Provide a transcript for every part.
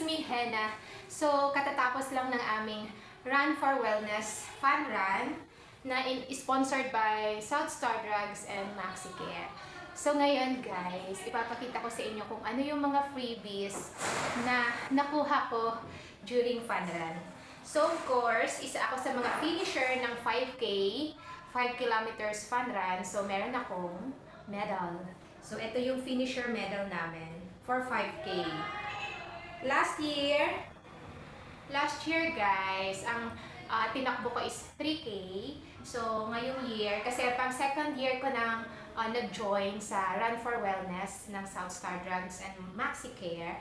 me, Hena. So, katatapos lang ng aming Run for Wellness Fun Run na sponsored by Southstar Drugs and MaxiCare. So, ngayon guys, ipapakita ko sa inyo kung ano yung mga freebies na nakuha ko during Fun Run. So, of course, isa ako sa mga finisher ng 5K, 5 kilometers Fun Run. So, meron akong medal. So, ito yung finisher medal namin for 5K. Last year guys, ang tinakbo ko is 3K. So, ngayong year, kasi pang second year ko nang nag-join sa Run for Wellness ng Southstar Drugs and MaxiCare,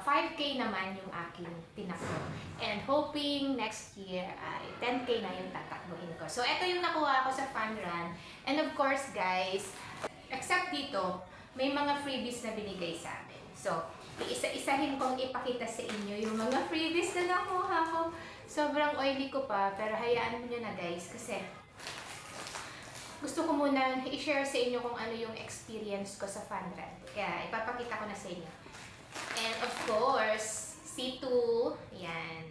5K naman yung aking tinakbo. And hoping next year ay 10K na yung tatakbuhin ko. So, ito yung nakuha ko sa Fun Run. And of course guys, except dito, may mga freebies na binigay sa amin. So, iisa-isahin kong ipakita sa inyo yung mga freebies na nakuha ko. Sobrang oily ko pa, pero hayaan mo nyo na guys, kasi gusto ko muna i-share sa inyo kung ano yung experience ko sa Fun Run. Kaya ipapakita ko na sa inyo. And of course, C2, yan.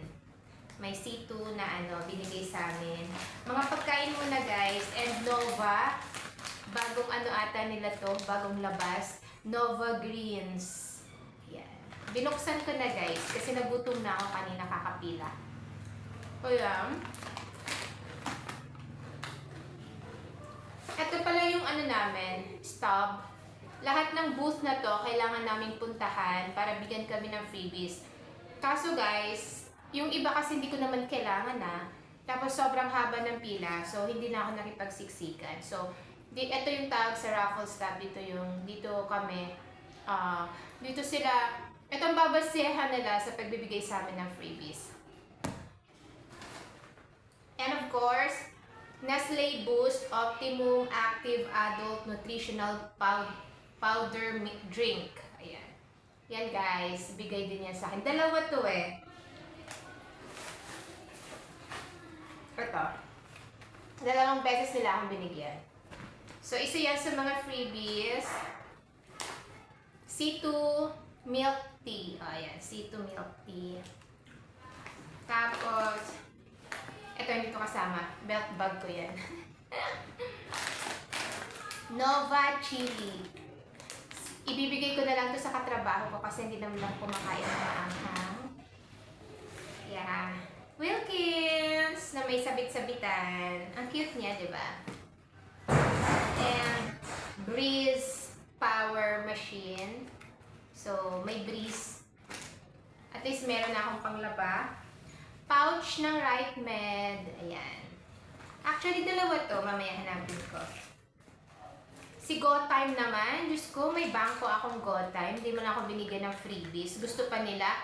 May C2 na binigay sa amin. Mga pagkain muna guys, and Nova, bagong ata nila to, bagong labas, Nova Greens. Yan. Binuksan ko na guys, kasi nagutom na ako kanina kakapila. O yan. Ito pala yung namin, stub. Lahat ng booth na to, kailangan namin puntahan para bigyan kami ng freebies. Kaso guys, yung iba kasi hindi ko naman kailangan tapos sobrang haba ng pila, so hindi na ako nakipagsiksikan. So, ito yung tawag sa raffle stub, dito kami, dito sila, itong babasehan nila sa pagbibigay sa amin ng freebies. And of course, Nestle Boost Optimum Active Adult Nutritional Powder Drink. Ayan. Yan guys, bigay din yan sa akin. Dalawa to Ito. Dalawang beses nila akong binigyan. So, isa yan sa mga freebies. C2 Milk Tea. Ayan, C2 Milk Tea. Tapos, ito hindi to kasama. Belt bag ko yan. Nova Chili. Ibibigay ko na lang to sa katrabaho ko kasi hindi naman lang kumakain ng maanghang. Yeah. Wilkins na may sabit-sabitan. Ang cute niya, di ba? And Breeze Power Machine. So, may Breeze. At least meron na akong panglaba. Pouch ng Right Med. Ayan. Actually, dalawa to. Mamaya hanapin ko. Si GoTime naman. Diyos ko, may bangko akong GoTime. Hindi mo na ako binigyan ng freebies. Gusto pa nila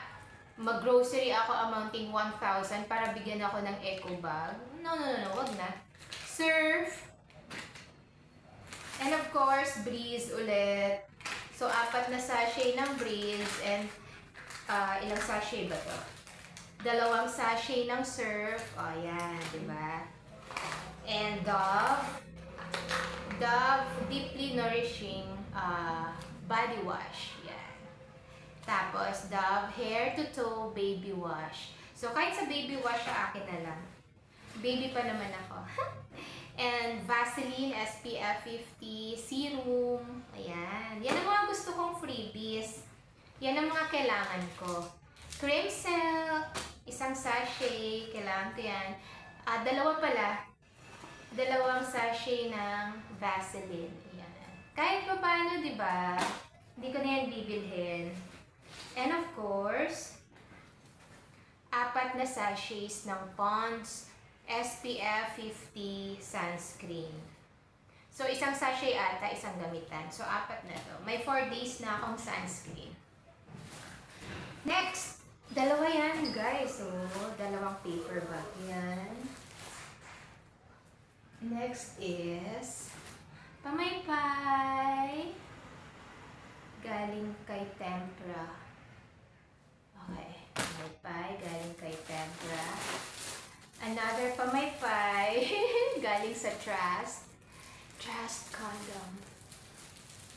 mag-grocery ako amounting 1,000 para bigyan ako ng eco bag. No. Wag na. Surf. And of course, Breeze ulit. So, 4 na sachet ng Breeze. And ilang sachet ba to? 2 sachet ng Surf. O, yan. Diba? And Dove Deeply Nourishing Body Wash. Yan. Tapos, Dove Hair to Toe Baby Wash. So, kahit sa baby wash, sa akin na lang. Baby pa naman ako. And Vaseline SPF 50 Serum. Ayan. Yan ang mga gusto kong freebies. Yan ang mga kailangan ko. Cream Silk. 1 sachet. Kailangan ko yan. 2 pala. 2 sachet ng Vaseline. Ayan. Kahit pa paano, diba? Hindi ko na yan bibilhin. And of course, 4 na sachets ng Pond's SPF 50 Sunscreen. So, 1 sachet ata, 1 gamitan. So, 4 na to. May 4 days na akong sunscreen. Next! 2 yan, guys. So, 2 paper bag yan. Next is pamaypay. Galing kay Tempra. Okay. Pamaypay. Galing kay Tempra. Another pamaypay. Galing sa Trust. Trust condom.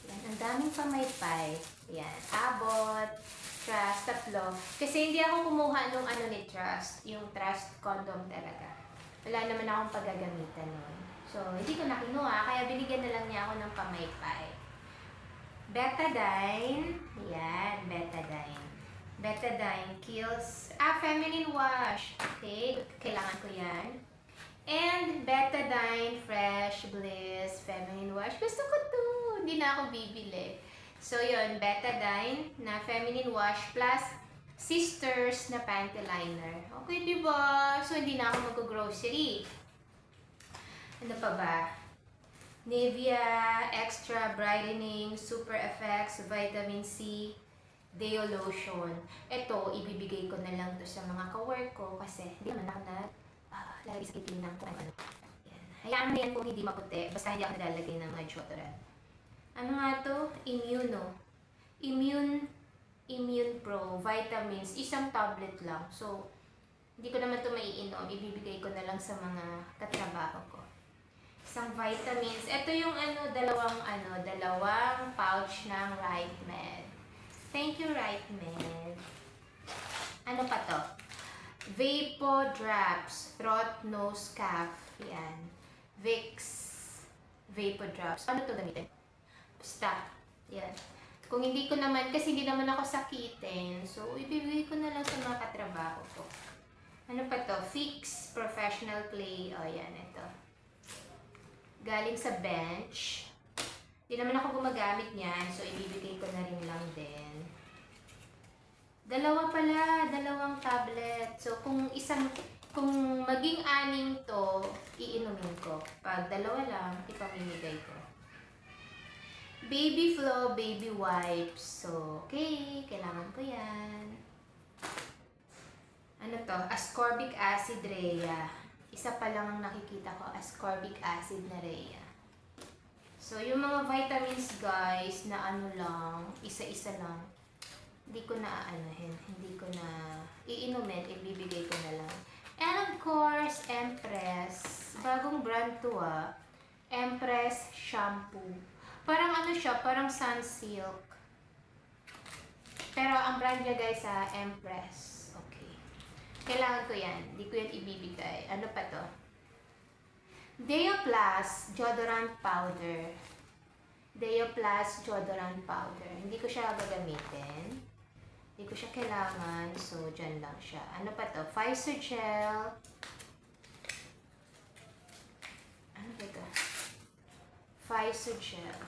Yan. Ang daming pamaypay. Yan. Abot. Trust. tatlo. Kasi hindi ako kumuha nung ano ni Trust, yung Trust condom talaga. Wala naman akong paggagamitan nun. So, hindi ko na kinuha, kaya binigyan na lang niya ako ng pamaypay. Betadine. Yan, Betadine. Betadine kills, feminine wash. Okay, kailangan ko yan. And Betadine Fresh Bliss Feminine Wash. Gusto ko to. Hindi na ako bibili. So, yun, Betadine na feminine wash plus Sisters na panty liner. Okay, diba? So, hindi na ako mag-grocery. Ano pa ba? Nivea Extra Brightening Super Effects Vitamin C Deo Lotion. Ito, ibibigay ko na lang to sa mga ka-work ko kasi hindi naman ako na lagi sa kitinang kung ano. Yan. Hayaan mo yan kung hindi maputi. Basta hindi ako nalalagay ng mga deodorant. Ano nga to? Immune Pro Vitamins. Isang tablet lang. So, hindi ko naman to maiinom. Ibibigay ko na lang sa mga katrabaho ko. Isang vitamins. Ito yung dalawang pouch ng Right Med. Thank you, Right Med. Ano pa to? Vapo Drops, Throat, Nose, Cough. Yan. Vicks Vapo Drops. Ano to gamitin? Basta. Yan. Kung hindi ko naman, kasi hindi naman ako sakitin, so ibibigay ko na lang sa mga katrabaho ko. Ano pa to? Fix Professional Clay. O, yan. Ito. Galing sa bench. Hindi naman ako gumagamit niyan, so ibibigay ko na rin lang din. Dalawang tablet. So, kung maging 6 to, iinumin ko. Pag dalawa lang, ipamimigay ko. Baby Flow, Baby Wipes. So, okay, kailangan ko yan. Ano to? Ascorbic Acid Rhea. Isa pa lang ang nakikita ko, ascorbic acid na Rhea. So, yung mga vitamins, guys, na ano lang, isa-isa lang. Hindi ko na hindi ko na iinumin, ibibigay ko na lang. And of course, Empress. Bagong brand to Empress Shampoo. Parang ano siya, parang Sunsilk. Pero ang brand niya guys Empress. Okay. Kailangan ko yan. Hindi ko yan ibibigay. Ano pa to? Deo Plus Deodorant Powder. Deo Plus Deodorant Powder. Hindi ko siya gagamitin. Hindi ko siya kailangan. So, dyan lang siya. Ano pa to? Pfizer Gel. Ano ba ito? Pfizer Gel.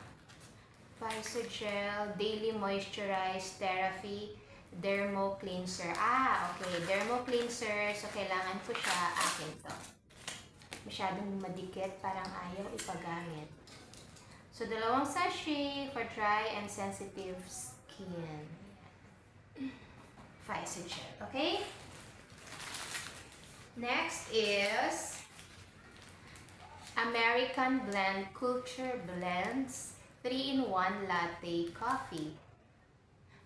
Pfizer Gel Daily Moisturize Therapy Dermo Cleanser. Okay. Dermo Cleanser. So, kailangan ko siya. Akin to. Masyadong madikit. Parang ayaw ipagamit. So, 2 sachet for dry and sensitive skin. Pfizer Gel. Okay? Next is American Blend Culture Blends 3-in-1 Latte Coffee.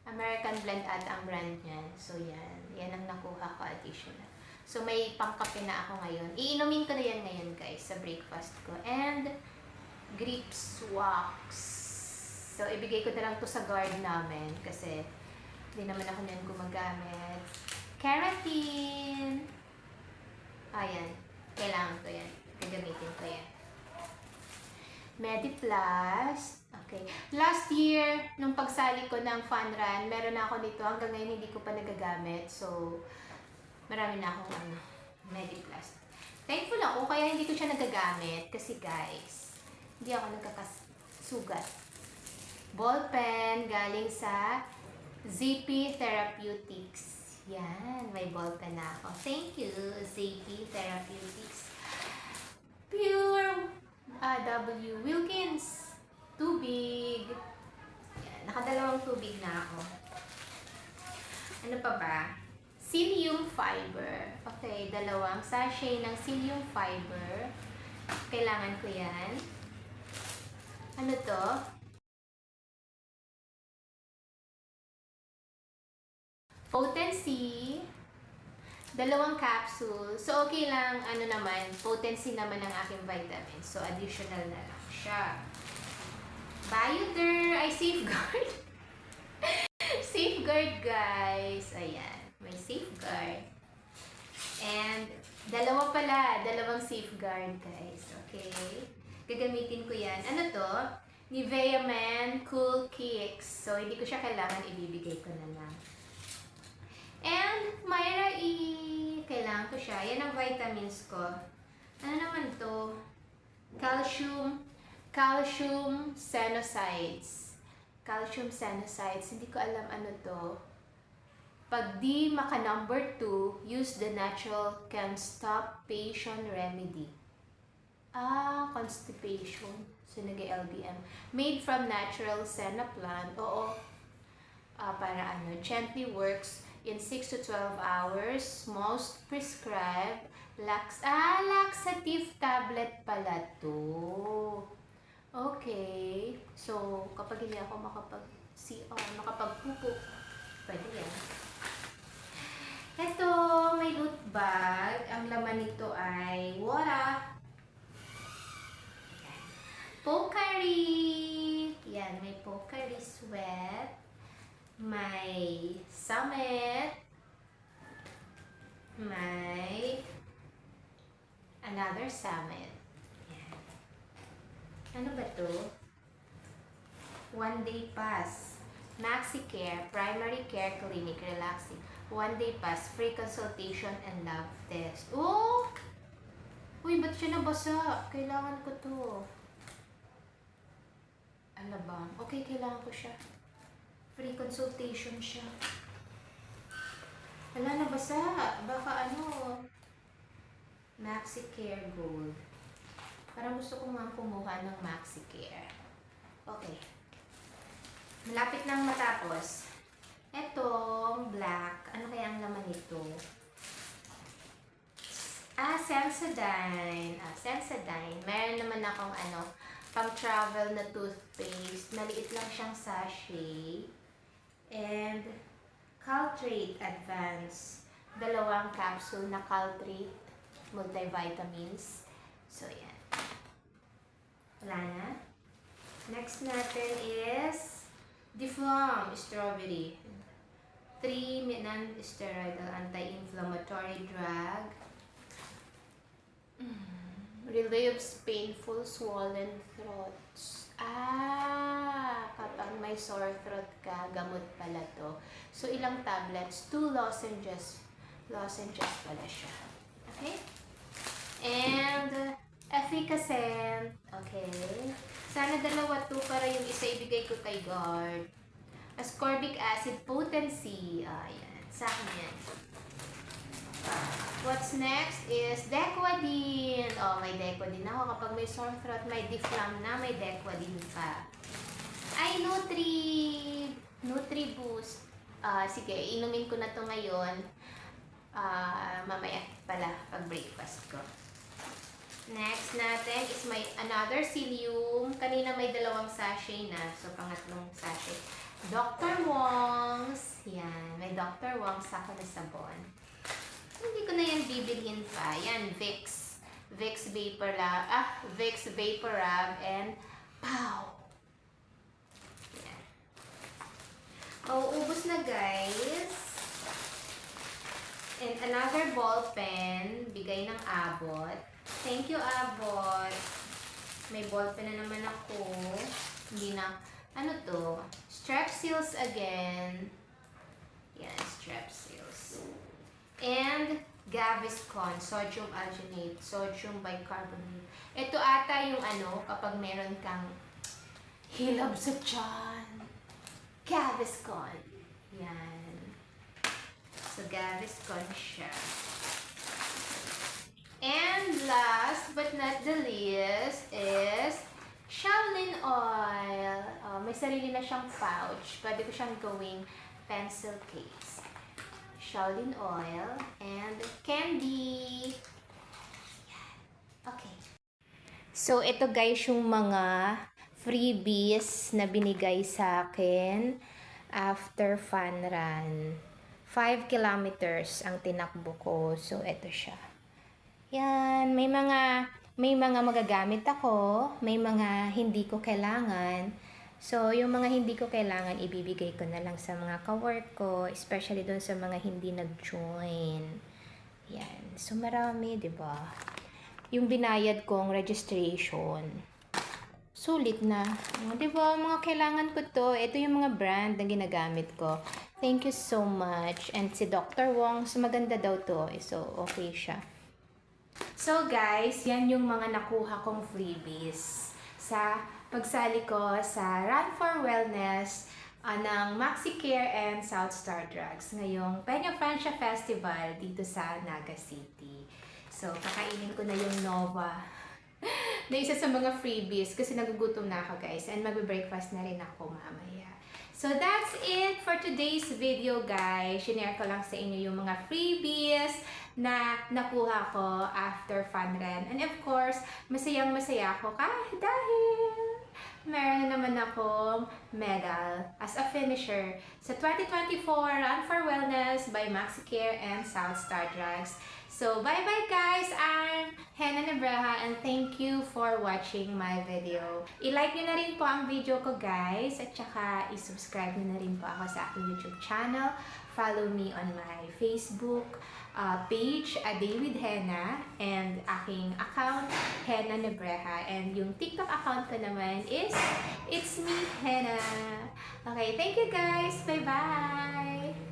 American Blend at ang brand niyan. So, yan. Yan ang nakuha ko additional. So, may pangkape na ako ngayon. Iinumin ko na yan ngayon, guys, sa breakfast ko. And, Grips Wax. So, ibigay ko na lang to sa guard namin kasi hindi naman ako niyan gumagamit. Keratin. Ayan. Kailangan ko yan. Gagamitin ko yan. Mediplus. Okay. Last year, nung pagsali ko ng fun run, meron na ako nito. Hanggang ngayon, hindi ko pa nagagamit. So, marami na akong Mediplus. Thankful ako, kaya hindi ko siya nagagamit. Kasi guys, hindi ako nagkakasugat. Ballpen galing sa ZP Therapeutics. Yan, may ballpen na ako. Thank you, ZP Therapeutics. Pure W. Wilkins. Tubig. Yan, nakadalawang tubig na ako. Ano pa ba? Psyllium Fiber. Okay, 2 sachet ng Psyllium Fiber. Kailangan ko yan. Ano to? Potency. 2 capsule. So, okay lang, potency naman ng aking vitamins. So, additional na lang siya. Bioder, Safeguard. safeguard, guys. Ayan, may safeguard. And dalawang safeguard, guys. Okay? Gagamitin ko yan. Ano to? Nivea Men Cool Kicks. So, hindi ko siya kailangan, ibibigay ko na lang. And, Myra E. Kailangan ko siya. Yan ang vitamins ko. Ano naman to? Calcium Senosides. Calcium Senosides. Hindi ko alam ano to. Pag di maka number 2, use the natural constipation remedy. Constipation. So, nag-LBM. Made from natural senna plant. Oo. Para ano, gently works in 6 to 12 hours. Most prescribed. Laxative tablet pala to. Okay. So, kapag hindi ako makapagpupo, pwede yan. Ito, may loot bag. Ang laman nito ay water. Pocari. Yan, may Pocari Sweat. May Summit. May another Summit. Yan. Ano ba to? One Day Pass. MaxiCare, Primary Care Clinic, Relaxing. One Day Pass, free consultation and lab test. Oh! Uy, ba't siya nabasa? Kailangan ko to. Alabang. Okay, kailangan ko siya. Free consultation siya. Wala, nabasa. Baka ano. MaxiCare Gold. Parang gusto ko nga kumuha ng MaxiCare. Okay. Malapit nang matapos. Etong black. Ano kaya ang laman nito? Sensodyne. Sensodyne. Meron naman akong pang-travel na toothpaste. Maliit lang siyang sachet. And Caltrate Advance. 2 capsule na Caltrate multivitamins. So, yan. Wala na. Next natin is Deflam Strawberry. 3 non-steroidal anti-inflammatory drug. Relieves painful swollen throats. Kapag may sore throat ka, gamot pala to. So, ilang tablets? 2 lozenges. Lozenges pala siya. Okay? And, efficacent. Okay. Sana 2 to para yung isa ibigay ko kay guard. Ascorbic acid potency. Ayan. Sa akin yan. What's next is Dequadin. May Dequadin ako. Kapag may sore throat, may Deflam na, may Dequadin pa. Ay, Nutri Boost. Sige, inumin ko na to ngayon. Mamaya pala, pag breakfast ko. Next natin is may another Psyllium. Kanina may 2 sachet na. So, pangatlong sachet. Dr. Wong's. Yan. May Dr. Wong's ako na sabon. Hindi ko na yan bibilhin pa. Yan, Vicks. Vicks Vapor Rub and Pow! Yan. Mauubos na, guys. And another ball pen. Bigay ng Abot. Thank you, Abot. May ball pen na naman ako. Hindi na. Ano to? Strepsils again. Yan, Strepsils. And Gaviscon, sodium alginate, sodium bicarbonate. Ito ata yung kapag meron kang hilab sa tiyan. Gaviscon. Yan. So, Gaviscon siya. And last but not the least is Shaolin Oil. May sarili na siyang pouch. Pwede ko siyang gawing pencil case. Shaolin Oil and candy. Okay. So, ito guys yung mga freebies na binigay sa akin after fun run. 5 kilometers ang tinakbo ko. So, ito siya. Yan. May mga magagamit ako. May mga hindi ko kailangan. So, yung mga hindi ko kailangan, ibibigay ko na lang sa mga ka-work ko, especially doon sa mga hindi nag-join. Yan. So, marami, di ba? Yung binayad kong registration, sulit na. Di ba, mga kailangan ko to. Ito yung mga brand na ginagamit ko. Thank you so much. And si Dr. Wong, so maganda daw to. So, okay siya. So guys, yan yung mga nakuha kong freebies sa pagsali ko sa Run for Wellness ng MaxiCare and South Star Drugs ngayong Peña Francia Festival dito sa Naga City. So, kakainin ko na yung Nova na isa sa mga freebies kasi nagugutom na ako guys and magbe-breakfast na rin ako mamaya. So that's it for today's video guys. Shinare ko lang sa inyo yung mga freebies na nakuha ko after Fun Run. And of course, masayang masaya ako dahil meron naman akong medal as a finisher sa 2024 Run for Wellness by MaxiCare and South Star Drugs. So, bye-bye guys! I'm Hannah Nebreha and thank you for watching my video. I-like nyo na rin po ang video ko guys at saka i-subscribe nyo na rin po ako sa aking YouTube channel. Follow me on my Facebook page, A Day with Henna, and aking account, Hannah Nebreha. And yung TikTok account ko naman is It's Me, Henna. Okay, thank you guys! Bye-bye!